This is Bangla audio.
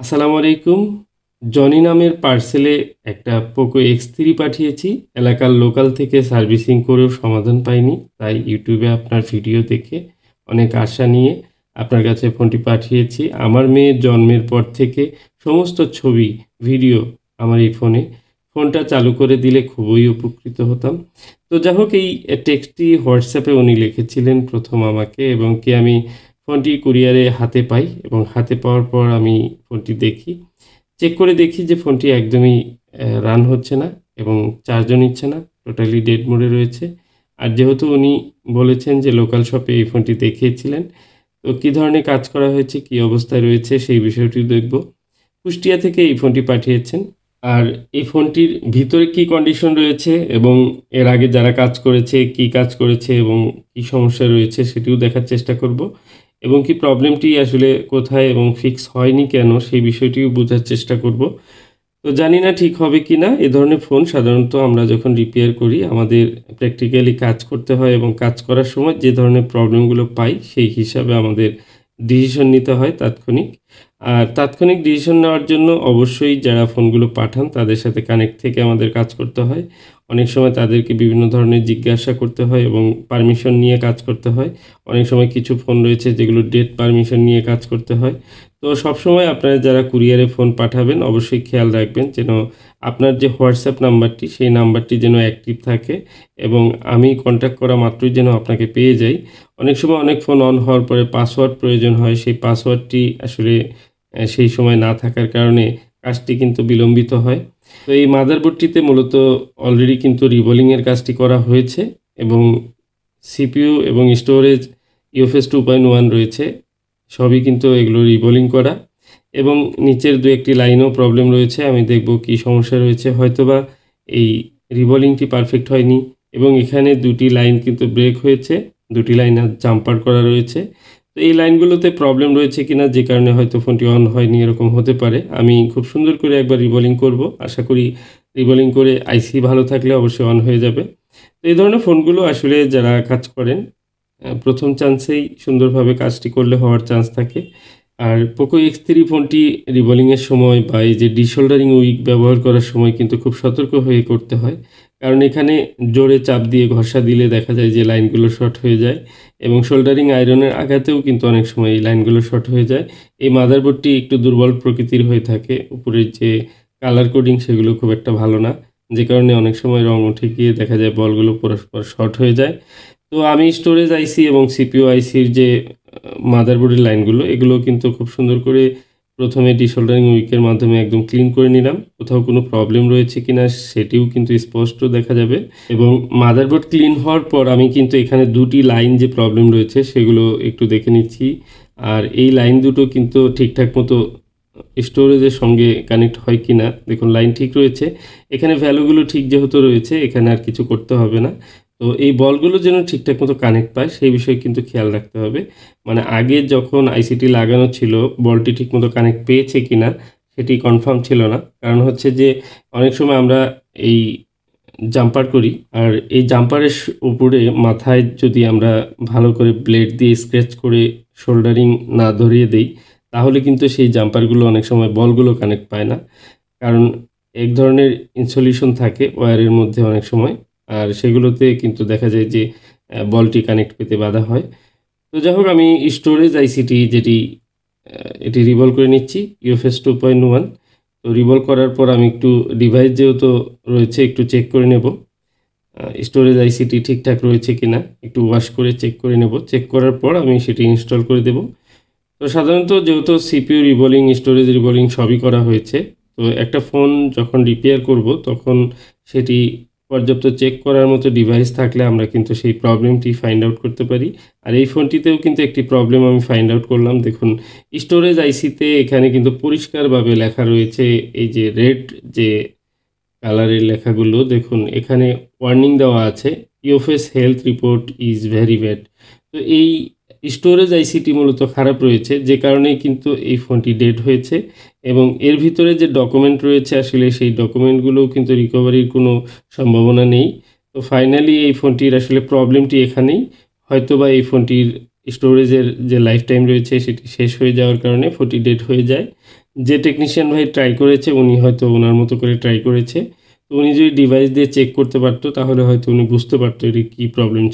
আসসালামু আলাইকুম। জনি নামের পার্সেলে একটা পোকো X3 পাঠিয়েছি। এলাকার লোকাল থেকে সার্ভিসিং করেও সমাধান পাইনি। তাই ইউটিউবে আপনার ভিডিও দেখে অনেক আশা নিয়ে আপনার কাছে ফোনটি পাঠিয়েছি। আমার মেয়ের জন্মের পর থেকে সমস্ত ছবি, ভিডিও আমার এই ফোনে। ফোনটা চালু করে দিলে খুবই উপকৃত হতাম। তো যাই হোক, এই টেক্সটটি হোয়াটসঅ্যাপে উনি লিখেছিলেন প্রথম আমাকে, এবং কি আমি ফোনটি কুরিয়ারে হাতে পাই, এবং হাতে পাওয়ার পর আমি ফোনটি দেখি। চেক করে দেখি যে ফোনটি একদমই রান হচ্ছে না এবং চার্জও নিচ্ছে না। টোটালি ডেড মোডে রয়েছে। আর যেহেতু উনি বলেছেন যে লোকাল শপে এই ফোনটি দেখিয়েছিলেন, তো কী ধরনের কাজ করা হয়েছে, কী অবস্থায় রয়েছে সেই বিষয়টিও দেখব। কুষ্টিয়া থেকে এই ফোনটি পাঠিয়েছেন। আর এই ফোনটির ভিতরে কী কন্ডিশন রয়েছে এবং এর আগে যারা কাজ করেছে, কী কাজ করেছে এবং কী সমস্যা রয়েছে সেটিও দেখার চেষ্টা করব, এবং কি প্রবলেমটি আসলে কোথায় এবং ফিক্স হয়নি কেন সেই বিষয়টিও বোঝার চেষ্টা করব। তো জানি না ঠিক হবে কি না। এ ধরনের ফোন সাধারণত আমরা যখন রিপেয়ার করি আমাদের প্র্যাকটিক্যালি কাজ করতে হয়, এবং কাজ করার সময় যে ধরনের প্রবলেমগুলো পাই সেই হিসাবে আমাদের ডিসিশন নিতে হয় তাৎক্ষণিক। আর তাৎক্ষণিক ডিসিশন নেওয়ার জন্য অবশ্যই যারা ফোনগুলো পাঠান তাদের সাথে কানেক্ট থেকে আমাদের কাজ করতে হয়। অনেক সময় তাদেরকে বিভিন্ন ধরনের জিজ্ঞাসা করতে হয় এবং পারমিশন নিয়ে কাজ করতে হয়। অনেক সময় কিছু ফোন রয়েছে যেগুলো ডেট পারমিশন নিয়ে কাজ করতে হয়। তো সবসময় আপনারা যারা কুরিয়ারে ফোন পাঠাবেন অবশ্যই খেয়াল রাখবেন যেন আপনার যে হোয়াটসঅ্যাপ নাম্বারটি সেই নাম্বারটি যেন অ্যাক্টিভ থাকে, এবং আমি কন্ট্যাক্ট করা মাত্রই যেন আপনাকে পেয়ে যাই। অনেক সময় অনেক ফোন অন হওয়ার পরে পাসওয়ার্ড প্রয়োজন হয়। সেই পাসওয়ার্ডটি আসলে সেই সময় না থাকার কারণে কাজটি কিন্তু বিলম্বিত হয়। তো এই মাদারবোর্ডটিতে মূলত অলরেডি কিন্তু রিবোলিংয়ের কাজটি করা হয়েছে, এবং সিপিইউ এবং স্টোরেজ UFS 2.1 রয়েছে। সবই কিন্তু এগুলো রিবোলিং করা, এবং নিচের ২-১টি লাইনেও প্রবলেম রয়েছে। আমি দেখব কী সমস্যা রয়েছে। হয়তোবা এই রিবোলিংটি পারফেক্ট হয়নি, এবং এখানে ২টি লাইন কিন্তু ব্রেক হয়েছে। ২টি লাইন জাম্পার করা রয়েছে। তো এই লাইনগুলোতে প্রবলেম রয়েছে কিনা, যে কারণে হয়তো ফোনটি অন হয়নি, এরকম হতে পারে। আমি খুব সুন্দর করে একবার রিবোলিং করব। আশা করি রিবোলিং করে আইসি ভালো থাকলে অবশ্যই অন হয়ে যাবে। তো এই ধরনের ফোনগুলো আসলে যারা কাজ করেন প্রথম চান্সেই সুন্দরভাবে কাজটি করলে হওয়ার চান্স থাকে। আর পোকো X3 ফোনটি রিবোলিংয়ের সময় বা এই যে ডিশোল্ডারিং উইক ব্যবহার করার সময় কিন্তু খুব সতর্ক হয়ে করতে হয়। কারণ এখানে জোরে চাপ দিয়ে ঘষা দিলে দেখা যায় যে লাইনগুলো শর্ট হয়ে যায়, এবং সোল্ডারিং আয়রনের আঘাতেও কিন্তু অনেক সময় এই লাইনগুলো শর্ট হয়ে যায়। এই মাদারবোর্ডটি একটু দুর্বল প্রকৃতির হয়ে থাকে। উপরের যে কালার কোডিং সেগুলো খুব একটা ভালো না। যে কারণে অনেক সময় রং উঠে গিয়ে দেখা যায় বলগুলো পরস্পর শর্ট হয়ে যায়। তো আমি স্টোরেজ আইসি এবং সিপিইউ আইসির যে মাদারবোর্ডের লাইনগুলো এগুলো কিন্তু খুব সুন্দর করে প্রথমে ডিসোল্ডারিং উইকের মাধ্যমে একদম ক্লিন করে নিলাম। কোথাও কোনো প্রবলেম রয়েছে কিনা সেটিও কিন্তু স্পষ্ট দেখা যাবে, এবং মাদারবোর্ড ক্লিন হওয়ার পর আমি কিন্তু এখানে ২টি লাইন যে প্রবলেম রয়েছে সেগুলো একটু দেখে নিচ্ছি। আর এই লাইন দুটো কিন্তু ঠিকঠাক মতো স্টোরেজের সঙ্গে কানেক্ট হয় কিনা। দেখুন লাইন ঠিক রয়েছে। এখানে ভ্যালুগুলো ঠিক যেহেতু রয়েছে এখানে আর কিছু করতে হবে না। তো এই বলগুলো যেন ঠিকঠাক মতো কানেক্ট পায় সেই বিষয়ে কিন্তু খেয়াল রাখতে হবে। মানে আগে যখন আইসিটি লাগানো ছিল বলটি ঠিকমতো কানেক্ট পেয়েছে কিনা সেটি কনফার্ম ছিল না। কারণ হচ্ছে যে অনেক সময় আমরা এই জাম্পার করি, আর এই জাম্পারের উপরে মাথায় যদি আমরা ভালো করে ব্লেড দিয়ে স্ক্র্যাচ করে সোল্ডারিং না ধরিয়ে দেই, তাহলে কিন্তু সেই জাম্পারগুলো অনেক সময় বলগুলো কানেক্ট পায় না। কারণ এক ধরনের ইনসুলেশন থাকে ওয়্যারের মধ্যে অনেক সময়, আর সেগুলোতে কিন্তু দেখা যায় যে বলটি কানেক্ট পেতে বাধা হয়। তো যাই হোক, আমি স্টোরেজ আইসিটি যেটি এটি রিভলভ করে নিচ্ছি UFS 2.1। তো রিভলভ করার পর আমি একটু ডিভাইস যেহেতু রয়েছে একটু চেক করে নেব স্টোরেজ আইসিটি ঠিকঠাক রয়েছে কিনা, একটু ওয়াশ করে চেক করে নেব। চেক করার পর আমি সেটি ইনস্টল করে দেব। তো সাধারণত যেহেতু সিপিইউ রিবোলিং, স্টোরেজ রিবোলিং সবই করা হয়েছে, তো একটা ফোন যখন রিপেয়ার করব তখন সেটি পর্যাপ্ত চেক করার মতো ডিভাইস থাকলে আমরা কিন্তু সেই প্রবলেমটি ফাইন্ড আউট করতে পারি। আর এই ফোনটিতেও কিন্তু একটি প্রবলেম আমি ফাইন্ড আউট করলাম। দেখুন স্টোরেজ আইসিতে এখানে কিন্তু পরিষ্কারভাবে লেখা রয়েছে, এই যে রেড যে কালারের লেখাগুলো দেখুন এখানে ওয়ার্নিং দেওয়া আছে, UFS health report is very bad. তো এই স্টোরেজ আইসিটি মূলত খারাপ রয়েছে, যে কারণেই কিন্তু এই ফোনটি ডেড হয়েছে, এবং এর ভিতরে যে ডকুমেন্ট রয়েছে আসলে সেই ডকুমেন্টগুলোও কিন্তু রিকভারির কোনো সম্ভাবনা নেই। তো ফাইনালি এই ফোনটির আসলে প্রবলেমটি এখানেই। হয়তোবা এই ফোনটির স্টোরেজের যে লাইফ টাইম রয়েছে সেটি শেষ হয়ে যাওয়ার কারণে ফোনটি ডেড হয়ে যায়। যে টেকনিশিয়ান ভাই ট্রাই করেছে উনি হয়তো ওনার মতো করে ট্রাই করেছে। তো উনি যদি ডিভাইস দিয়ে চেক করতে পারতো তাহলে হয়তো উনি বুঝতে পারতো এটি কী প্রবলেম।